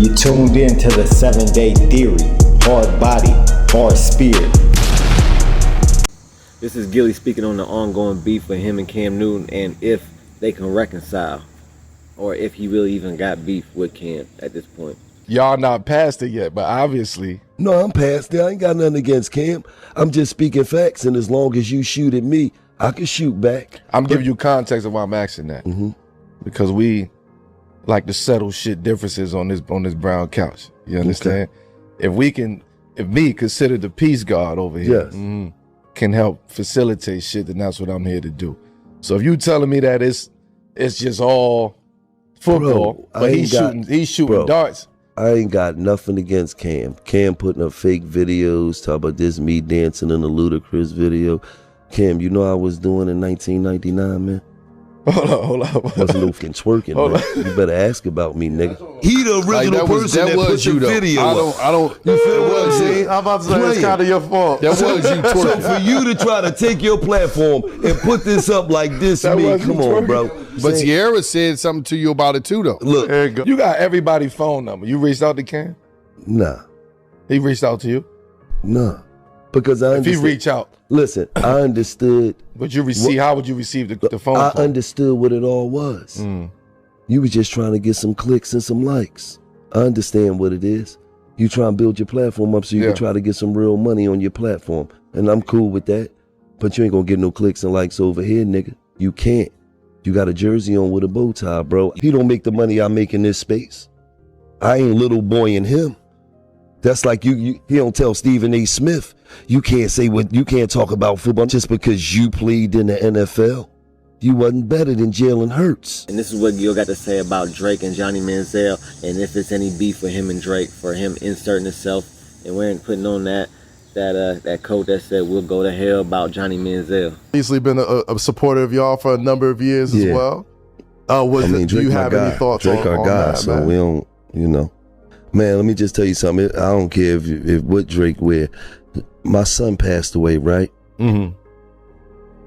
You tuned in to the 7-Day Theory. Hard body, hard spirit. This is Gillie speaking on the ongoing beef with him and Cam Newton, and if they can reconcile, or if he really even got beef with Cam at this point. Y'all not past it yet, but obviously. No, I'm past it. I ain't got nothing against Cam. I'm just speaking facts, and as long as you shoot at me, I can shoot back. I'm giving you context of why I'm asking that. Because we like to settle shit differences on this brown couch. You understand? Okay. If me considered the peace guard over here can help facilitate shit, then that's what I'm here to do. So if you telling me that it's just all football, but he's shooting darts. I ain't got nothing against Cam. Cam putting up fake videos, talk about this me dancing in a Ludacris video. Cam, you know I was doing in 1999, man? Hold on. Wasn't no fucking twerking, man. You better ask about me, nigga. He the original person that put the video up. I don't. You feel what I'm saying? I'm about to say it's kind of your fault. That was you twerking. So for you to try to take your platform and put this up like this, come on, bro. But Sierra said something to you about it too, though. Look, you got everybody's phone number. You reached out to Cam? Nah. He reached out to you? Nah. Because I understood. If he reach out. Listen, I understood. But how would you receive the phone call? I understood what it all was. You was just trying to get some clicks and some likes. I understand what it is. You try and build your platform up so you can try to get some real money on your platform. And I'm cool with that. But you ain't gonna get no clicks and likes over here, nigga. You can't. You got a jersey on with a bow tie, bro. He don't make the money I make in this space. I ain't little boy in him. That's like he don't tell Stephen A. Smith, you can't talk about football just because you played in the NFL. You wasn't better than Jalen Hurts. And this is what Gil got to say about Drake and Johnny Maziel, and if it's any beef with him and Drake for him inserting himself and putting on that coat that said "We'll go to hell" about Johnny Maziel. Obviously been a supporter of y'all for a number of years as well. Do you have any thoughts Drake on our guy, that, so man? we don't, Man, let me just tell you something. I don't care if what Drake wear. My son passed away, right? And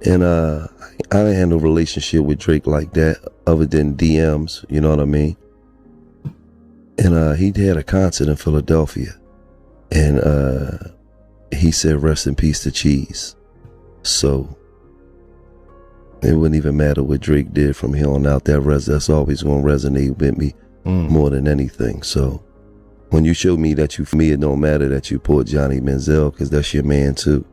I didn't have no relationship with Drake like that other than DMs, you know what I mean? And he had a concert in Philadelphia. And he said, "Rest in peace to Cheese." So it wouldn't even matter what Drake did from here on out. That's always going to resonate with me more than anything. So when you show me that for me, it don't matter that you put Johnny Maziel, because that's your man too.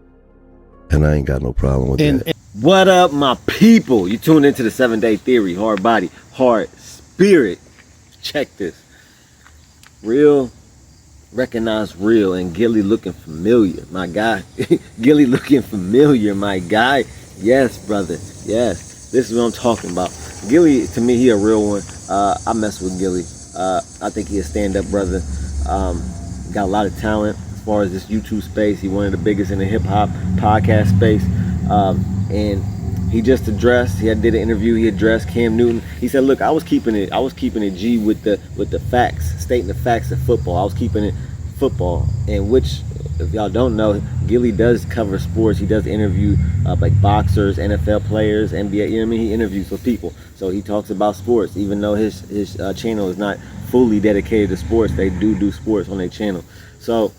And I ain't got no problem with that. What up, my people? You tuned into the 7-Day Theory. Hard body, hard spirit. Check this. Real, recognize real, and Gillie looking familiar, my guy. Gillie looking familiar, my guy. Yes, brother. Yes. This is what I'm talking about. Gillie, to me, he a real one. I mess with Gillie. I think he a stand-up brother. Got a lot of talent as far as this YouTube space. He one of the biggest in the hip-hop podcast space. And he just addressed, he did an interview, he addressed Cam Newton. He said, look, I was keeping it G with the facts, stating the facts of football. I was keeping it football, and which, if y'all don't know, Gillie does cover sports. He does interview like boxers, NFL players, NBA, you know what I mean? He interviews with people. So he talks about sports, even though his channel is not fully dedicated to sports. They do sports on their channel. So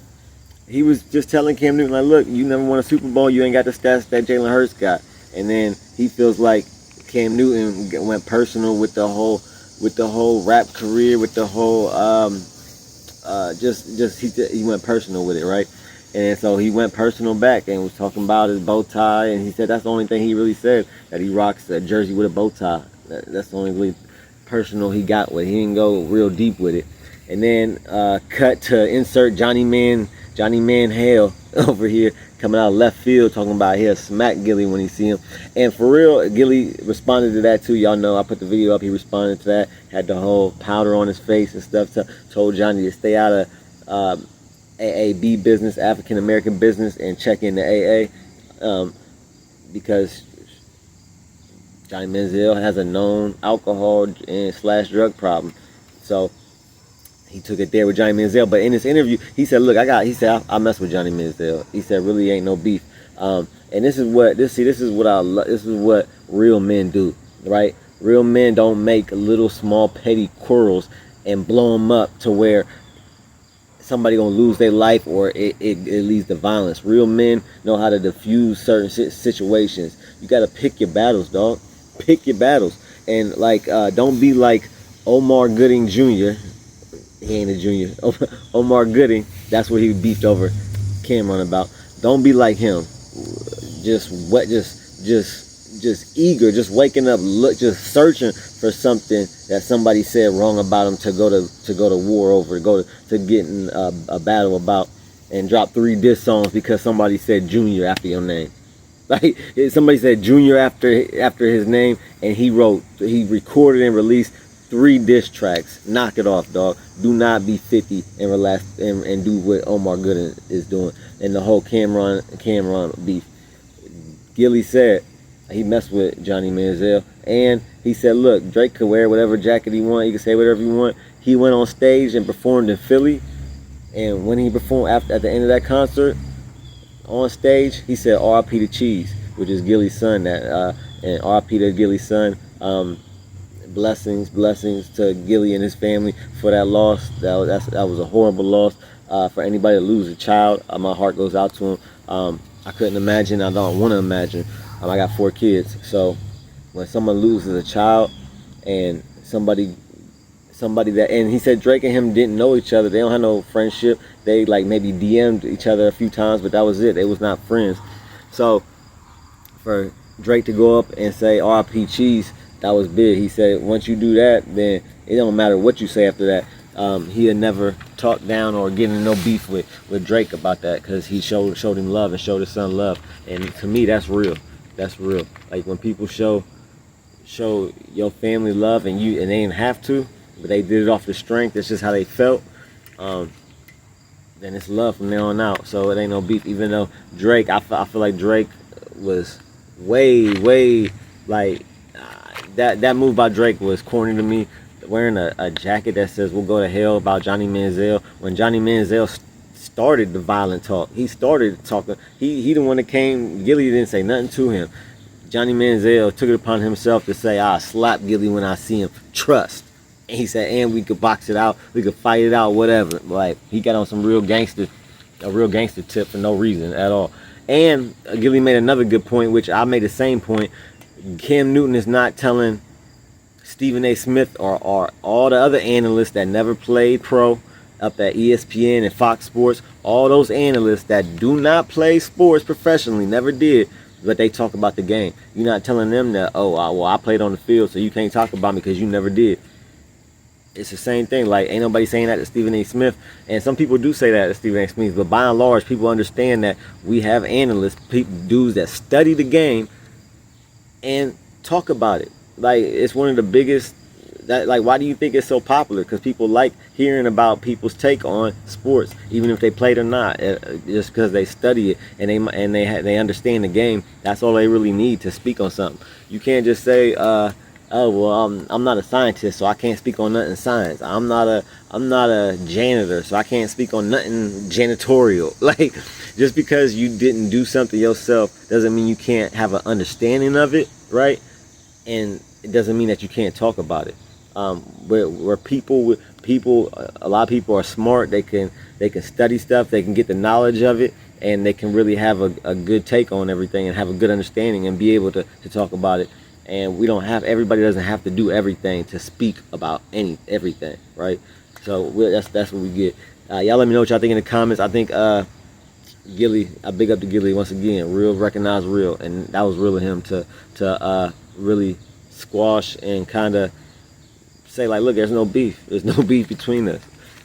he was just telling Cam Newton, like, look, you never won a Super Bowl, you ain't got the stats that Jalen Hurts got. And then he feels like Cam Newton went personal with the whole rap career, with the whole he went personal with it, right? And so he went personal back and was talking about his bow tie, and he said that's the only thing he really said, that he rocks a jersey with a bow tie. That's the only really personal he got with it. He didn't go real deep with it. And then cut to insert Johnny Maziel over here, coming out of left field, talking about he'll smack Gillie when he see him. And for real, Gillie responded to that too. Y'all know I put the video up. He responded to that. Had the whole powder on his face and stuff. Told Johnny to stay out of AAB business, African American business, and check in the AA because Johnny Maziel has a known alcohol and / drug problem. So he took it there with Johnny Maziel. But in this interview, he said, look, I mess with Johnny Maziel. He said, really ain't no beef. And this is what real men do, right? Real men don't make little small petty quarrels and blow them up to where somebody gonna lose their life or it leads to violence. Real men know how to diffuse certain situations. You gotta pick your battles, dog. Pick your battles. And like, don't be like Omar Gooding Jr. He ain't a junior. Omar Gooding, that's what he beefed over Cameron about. Don't be like him. Just eager, just waking up, just searching for something that somebody said wrong about him to go to war over, to get in a battle about, and drop 3 diss songs because somebody said Junior after your name. Like, somebody said Junior after his name, and he recorded and released 3 diss tracks. Knock it off, dog. Do not be 50 and relax and do what Omar Gooding is doing. And the whole Cameron beef. Gillie said he messed with Johnny Maziel, and he said, look, Drake could wear whatever jacket he want, he could say whatever he want. He went on stage and performed in Philly, and when he performed at the end of that concert on stage, he said R.I.P. to Cheese, which is Gillie's son, and R.I.P. to Gillie's son. Blessings to Gillie and his family for that loss. That was a horrible loss. For anybody to lose a child, my heart goes out to him. I couldn't imagine. I don't want to imagine. I got 4 kids, so when someone loses a child and somebody that, and he said Drake and him didn't know each other. They don't have no friendship. They like maybe DM'd each other a few times, but that was it. They was not friends. So for Drake to go up and say R.I.P. Cheese, that was big. He said once you do that, then it don't matter what you say after that. He had never talked down or get in no beef with Drake about that, because he showed him love and showed his son love. And to me, that's real. That's real. Like when people show your family love and they didn't have to, but they did it off the strength. That's just how they felt. Then it's love from there on out. So it ain't no beef. Even though Drake, I feel like Drake was way like that move by Drake was corny to me. Wearing a jacket that says "We'll go to hell" about Johnny Maziel, when Johnny Maziel started the violent talk. He started talking. He the one that came. Gillie didn't say nothing to him. Johnny Maziel took it upon himself to say, "I'll slap Gillie when I see him." Trust. And he said, and we could box it out. We could fight it out, whatever. Like, he got on some a real gangster tip for no reason at all. And Gillie made another good point, which I made the same point. Cam Newton is not telling Stephen A. Smith or all the other analysts that never played pro up at ESPN and Fox Sports, all those analysts that do not play sports professionally, never did, but they talk about the game. You're not telling them that, well, I played on the field, so you can't talk about me because you never did. It's the same thing. Like, ain't nobody saying that to Stephen A. Smith, and some people do say that to Stephen A. Smith, but by and large, people understand that we have analysts, dudes that study the game and talk about it. Like, it's one of the biggest, why do you think it's so popular? Because people like hearing about people's take on sports, even if they played or not, just because they study it and they understand the game. That's all they really need to speak on something. You can't just say, I'm not a scientist, so I can't speak on nothing science. I'm not a janitor, so I can't speak on nothing janitorial. Like, just because you didn't do something yourself doesn't mean you can't have an understanding of it, right? And it doesn't mean that you can't talk about it. Where people, a lot of people are smart. They can study stuff. They can get the knowledge of it, and they can really have a good take on everything and have a good understanding and be able to talk about it. And everybody doesn't have to do everything to speak about everything, right? So that's what we get. Y'all let me know what y'all think in the comments. I think Gillie, I big up to Gillie once again. Real, recognize real, and that was real of him to really squash and kind of say, like, look, there's no beef. There's no beef between us.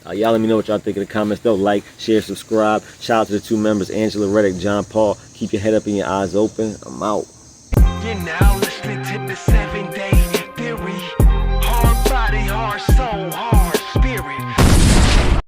Y'all let me know what y'all think in the comments, though. Like, share, subscribe. Shout out to the 2 members, Angela Reddick, John Paul. Keep your head up and your eyes open. I'm out. You're now listening to the 7 Day